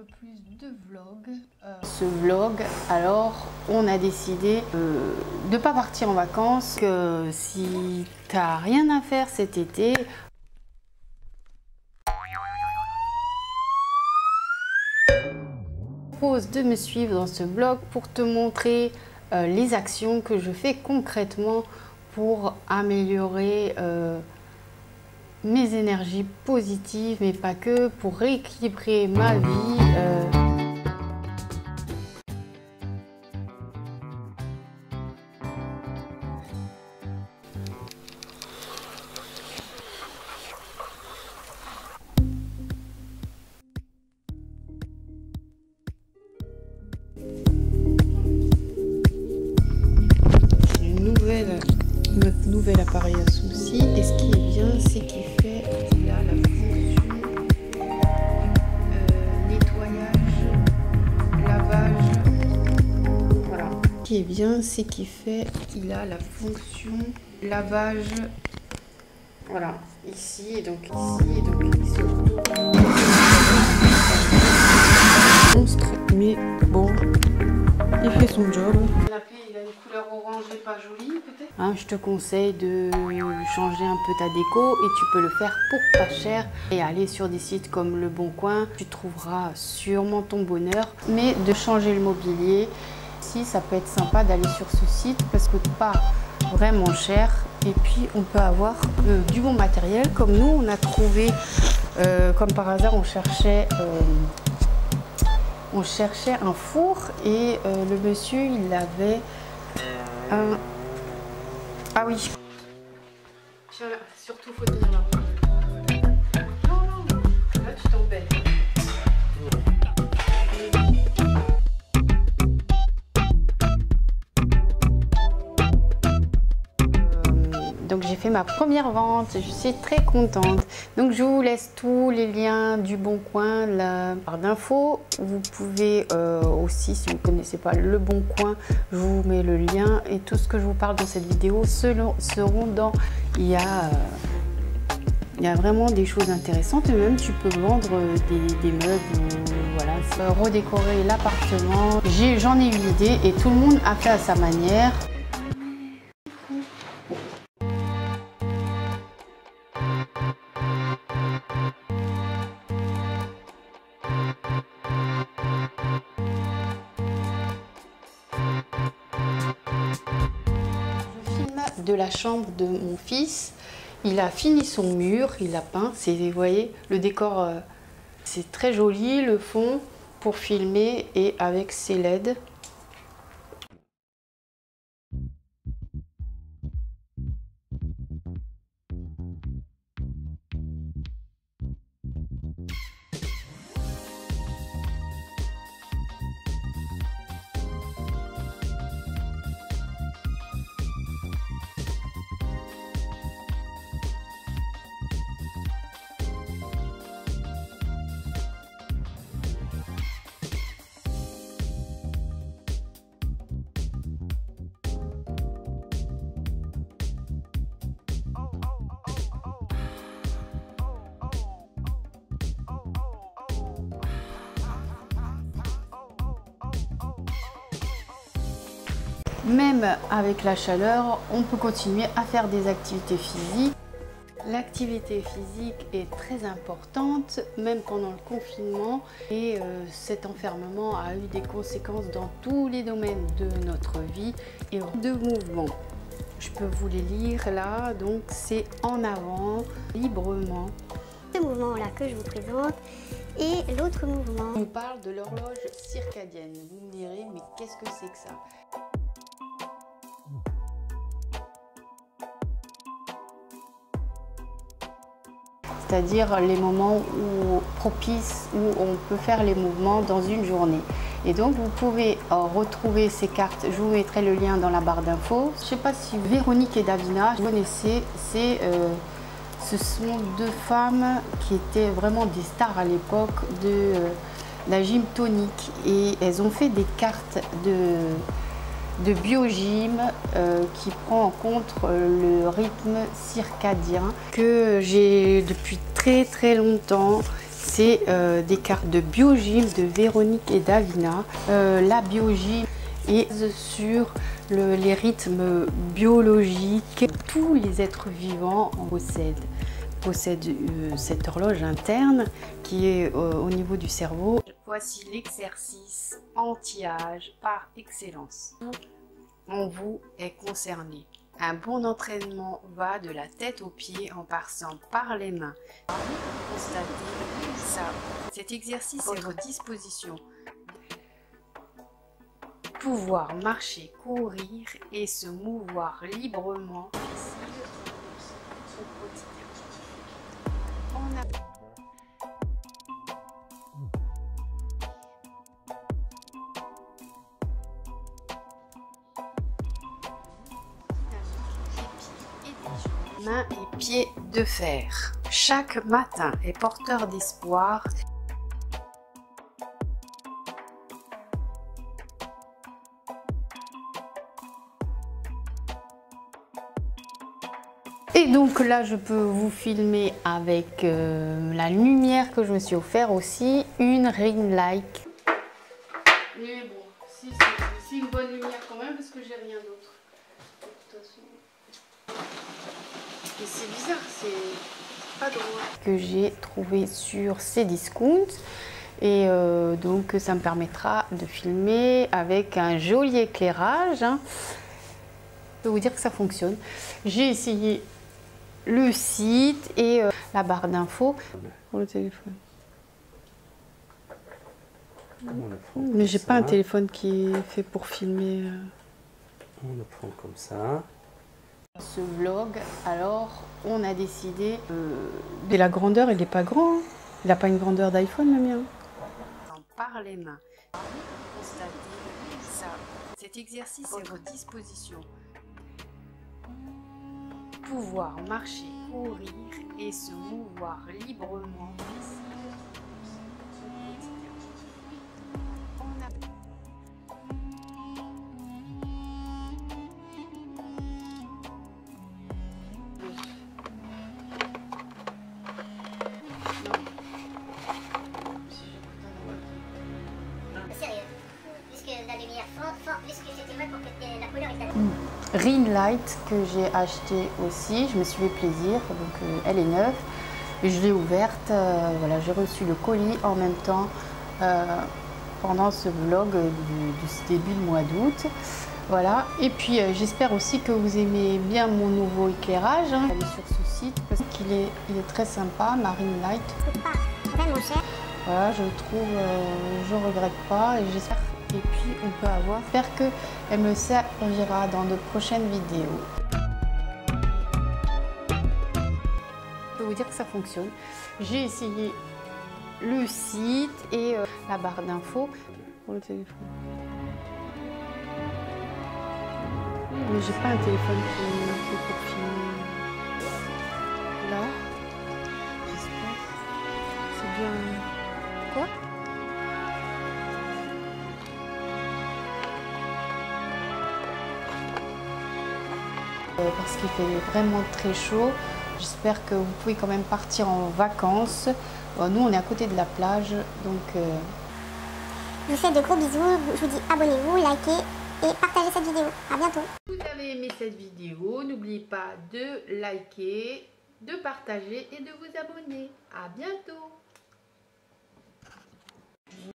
peu plus de vlog. Ce vlog, alors on a décidé de ne pas partir en vacances, que si t'as rien à faire cet été, je propose de me suivre dans ce vlog pour te montrer les actions que je fais concrètement pour améliorer mes énergies positives, mais pas que, pour rééquilibrer ma vie. Notre nouvel appareil à souci, et ce qui est bien, c'est qu'il fait là la fonction nettoyage, lavage. Voilà. Ce qui est bien, c'est qu'il a la fonction lavage. Voilà, ici et donc ici et donc ici. Monstre, mais bon, il fait son job. Il a une couleur orangée pas jolie peut-être. Hein, je te conseille de changer un peu ta déco et tu peux le faire pour pas cher. Et aller sur des sites comme Le Bon Coin, tu trouveras sûrement ton bonheur. Mais de changer le mobilier, si ça peut être sympa d'aller sur ce site parce que pas vraiment cher. Et puis on peut avoir du bon matériel comme nous on a trouvé, comme par hasard on cherchait un four et le monsieur il avait un... Ah oui. Tiens là, surtout faut tenir là. Non, non, là tu t'embêtes. Donc j'ai fait ma première vente, je suis très contente. Donc je vous laisse tous les liens du Bon Coin, la barre d'infos. Vous pouvez aussi, si vous ne connaissez pas Le Bon Coin, je vous mets le lien. Et tout ce que je vous parle dans cette vidéo seront dans... Il y a vraiment des choses intéressantes. Et même tu peux vendre des meubles, voilà, redécorer l'appartement. J'en ai une idée et tout le monde a fait à sa manière. De la chambre de mon fils, il a fini son mur, il a peint, vous voyez le décor, c'est très joli, le fond pour filmer et avec ses LED. Même avec la chaleur, on peut continuer à faire des activités physiques. L'activité physique est très importante, même pendant le confinement. Et cet enfermement a eu des conséquences dans tous les domaines de notre vie et de mouvement. Je peux vous les lire là, donc c'est en avant, librement. Ce mouvement-là que je vous présente et l'autre mouvement. On parle de l'horloge circadienne. Vous me direz, mais qu'est-ce que c'est que ça ? C'est-à-dire les moments propices où on peut faire les mouvements dans une journée. Et donc vous pouvez retrouver ces cartes, je vous mettrai le lien dans la barre d'infos. Je ne sais pas si Véronique et Davina, vous connaissez, ce sont deux femmes qui étaient vraiment des stars à l'époque de la gym tonique. Et elles ont fait des cartes de biogym qui prend en compte le rythme circadien que j'ai depuis très longtemps C'est des cartes de Biogym de Véronique et Davina. La Biogym est sur les rythmes biologiques. Tous les êtres vivants en possèdent cette horloge interne qui est au niveau du cerveau. Voici l'exercice anti-âge par excellence. On vous est concerné. Un bon entraînement va de la tête aux pieds en passant par les mains. Constatez ça. Cet exercice est à votre disposition. Pouvoir marcher, courir et se mouvoir librement au quotidien. On a... Mains et pieds de fer. Chaque matin est porteur d'espoir. Et donc là, je peux vous filmer avec la lumière que je me suis offert aussi, une ring light. Mais bon, c'est une bonne lumière quand même parce que j'ai rien d'autre. De toute façon. Et c'est bizarre, c'est pas drôle. Que j'ai trouvé sur Cdiscount. Et donc ça me permettra de filmer avec un joli éclairage. Hein. Je peux vous dire que ça fonctionne. J'ai essayé le site et la barre d'infos pour le téléphone. Mais j'ai pas un téléphone qui est fait pour filmer. On le prend comme ça. Ce vlog, alors on a décidé de la grandeur, il n'est pas grand, hein. Il n'a pas une grandeur d'iPhone le mien. Par les mains. Constatez ça. Cet exercice est à votre disposition. Pouvoir marcher, courir et se mouvoir librement. Ring light que j'ai acheté aussi, je me suis fait plaisir, donc elle est neuve, et je l'ai ouverte, voilà, j'ai reçu le colis en même temps pendant ce vlog du début du mois d'août, voilà, et puis j'espère aussi que vous aimez bien mon nouveau éclairage, hein. Allez sur ce site parce qu'il est très sympa, ma ring light. C'est pas vraiment cher. Voilà, je le trouve, je regrette pas et j'espère. Et puis on peut avoir. J'espère qu'elle me servira dans de prochaines vidéos. Je peux vous dire que ça fonctionne. J'ai essayé le site et la barre d'infos pour le téléphone. Mais j'ai pas un téléphone qui est fait pour filmer. Là, j'espère. C'est bien. Quoi ? Parce qu'il fait vraiment très chaud. J'espère que vous pouvez quand même partir en vacances. Nous, on est à côté de la plage, donc... Je vous fais de gros bisous. Je vous dis abonnez-vous, likez et partagez cette vidéo. À bientôt. Si vous avez aimé cette vidéo, n'oubliez pas de liker, de partager et de vous abonner. À bientôt.